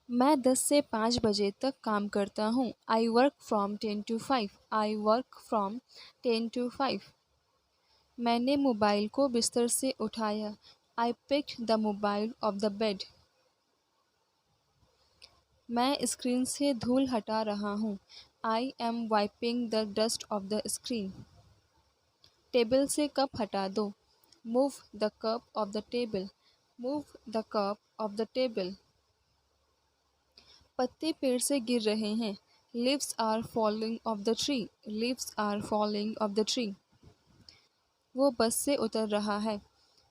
मैं 10 से 5 बजे तक काम करता हूँ। I work from 10 to 5। I work from 10 to 5। मैंने मोबाइल को बिस्तर से उठाया। I picked the mobile off the bed. मैं स्क्रीन से धूल हटा रहा हूँ। I am wiping the dust off the screen. Table से कप हटा दो। Move the cup off the table. Move the cup off the table. पत्ते पेड़ से गिर रहे हैं। Leaves are falling off the tree. Leaves are falling off the tree. वो बस से उतर रहा है।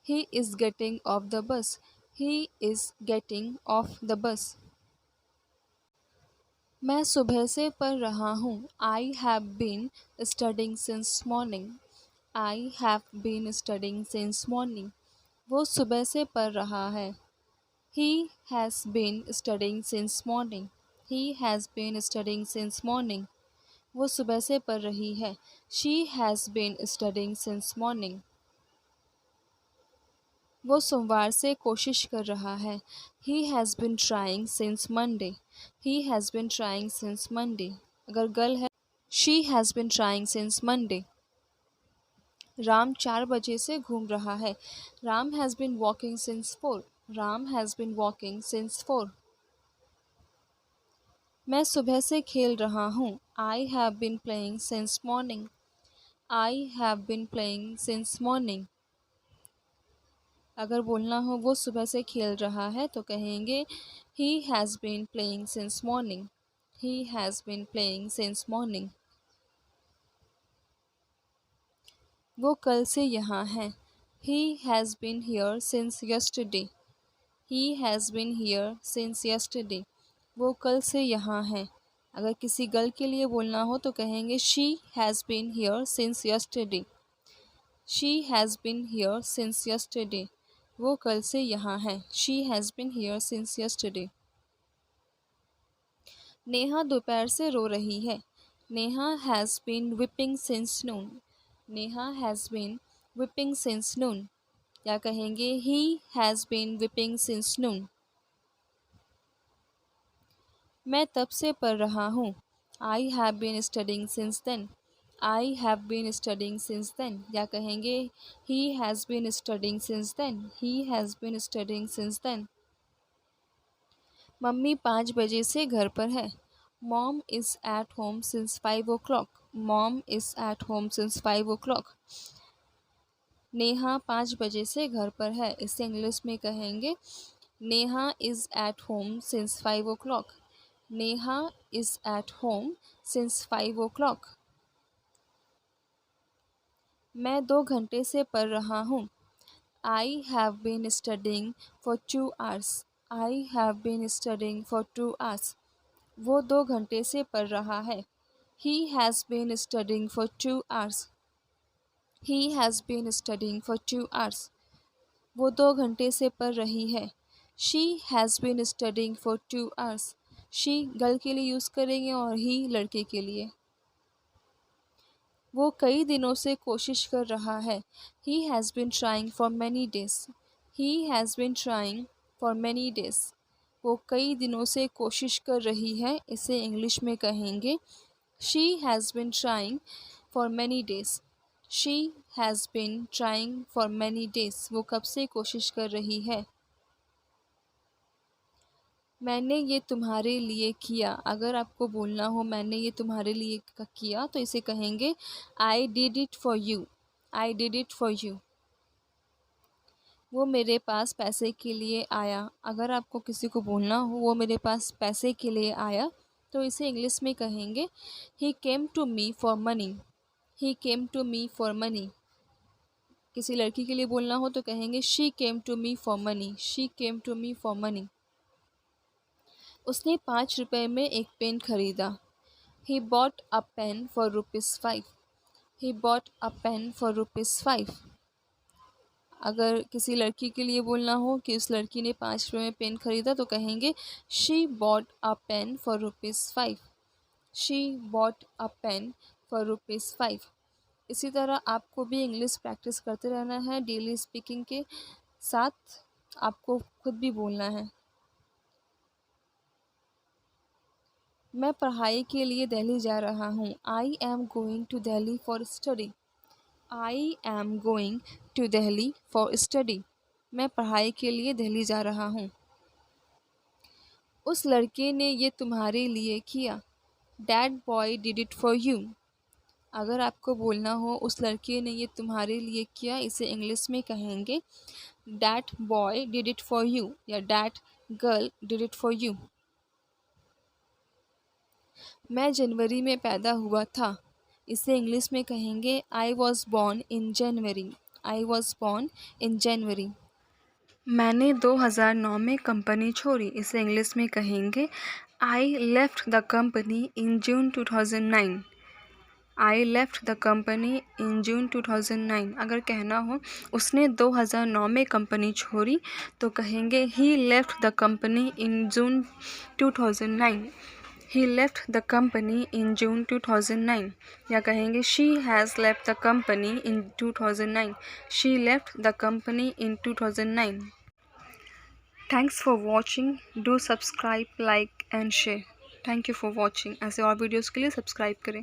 He is getting off the bus. He is getting off the bus. मैं सुबह से पढ़ रहा हूँ। I have been studying since morning. I have been studying since morning. वो सुबह से पढ़ रहा है। He has been studying since morning. He has been studying since morning. वो सुबह से पढ़ रही है। She has been studying since morning. वो सोमवार से कोशिश कर रहा है। He has been trying since Monday. He has been trying since Monday. अगर गर्ल है, She has been trying since Monday. Ram 4 बजे से घूम रहा है। Ram has been walking since 4. Ram has been walking since 4. मैं सुबह से खेल रहा हूँ। I have been playing since morning. I have been playing since morning. अगर बोलना हो वो सुबह से खेल रहा है तो कहेंगे he has been playing since morning. He has been playing since morning. वो कल से यहाँ है। He has been here since yesterday. He has been here since yesterday. वो कल से यहाँ है। अगर किसी गर्ल के लिए बोलना हो तो कहेंगे she has been here since yesterday. She has been here since yesterday. वो कल से यहाँ है। She has been here since yesterday. Neha दोपहर से रो रही है। Neha has been weeping since noon. Neha has been weeping since noon. या कहेंगे he has been weeping since noon. मैं तब से पढ़ रहा हूँ। I have been studying since then. I have been studying since then. या कहेंगे he has been studying since then. He has been studying since then. Mummy 5 बजे से घर पर है। Mom is at home since 5 o'clock। Mom is at home since 5 o'clock। Neha 5 बजे से घर पर है। इसे इंग्लिश में कहेंगे Neha is at home since 5 o'clock। Neha is at home since 5 o'clock। मैं 2 घंटे से पढ़ रहा हूँ। I have been studying for 2 hours। I have been studying for 2 hours। वो 2 घंटे से पढ़ रहा है। He has been studying for 2 hours। He has been studying for 2 hours। वो 2 घंटे से पढ़ रही है। She has been studying for 2 hours। She girl के लिए यूज़ करेंगे और ही लड़के के लिए। वो कई दिनों से कोशिश कर रहा है। He has been trying for many days. He has been trying for many days. वो कई दिनों से कोशिश कर रही है। इसे इंग्लिश में कहेंगे she has been trying for many days. She has been trying for many days. वो कब से कोशिश कर रही है। मैंने ये तुम्हारे लिए किया। अगर आपको बोलना हो मैंने ये तुम्हारे लिए किया तो इसे कहेंगे I did it for you. I did it for you. वो मेरे पास पैसे के लिए आया। अगर आपको किसी को बोलना हो वो मेरे पास पैसे के लिए आया तो इसे इंग्लिश में कहेंगे he came to me for money. He came to me for money. किसी लड़की के लिए बोलना हो तो कहेंगे she came to me for money. She came to me for money. उसने 5 रुपए में एक पेन खरीदा। He bought a pen for ₹5। He bought a pen for ₹5। अगर किसी लड़की के लिए बोलना हो कि उस लड़की ने 5 रुपए में पेन खरीदा तो कहेंगे She bought a pen for ₹5। She bought a pen for ₹5। इसी तरह आपको भी इंग्लिश प्रैक्टिस करते रहना है। डेली स्पीकिंग के साथ आपको खुद भी बोलना है। मैं पढ़ाई के लिए दिल्ली जा रहा हूँ। I am going to Delhi for study. I am going to Delhi for study. मैं पढ़ाई के लिए दिल्ली जा रहा हूँ। उस लड़के ने ये तुम्हारे लिए किया। That boy did it for you। अगर आपको बोलना हो उस लड़के ने ये तुम्हारे लिए किया, इसे इंग्लिश में कहेंगे That boy did it for you या That girl did it for you। मैं जनवरी में पैदा हुआ था, इसे इंग्लिश में कहेंगे I was born in January। I was born in January। मैंने 2009 में कंपनी छोड़ी, इसे इंग्लिश में कहेंगे I left the company in June 2009। I left the company in June 2009। अगर कहना हो उसने 2009 में कंपनी छोड़ी तो कहेंगे He left the company in June 2009। He left the company in June 2009 या कहेंगे She has left the company in 2009। She left the company in 2009। Thanks for watching। Do subscribe, like and share। Thank you for watching। ऐसे और videos के लिए subscribe करें।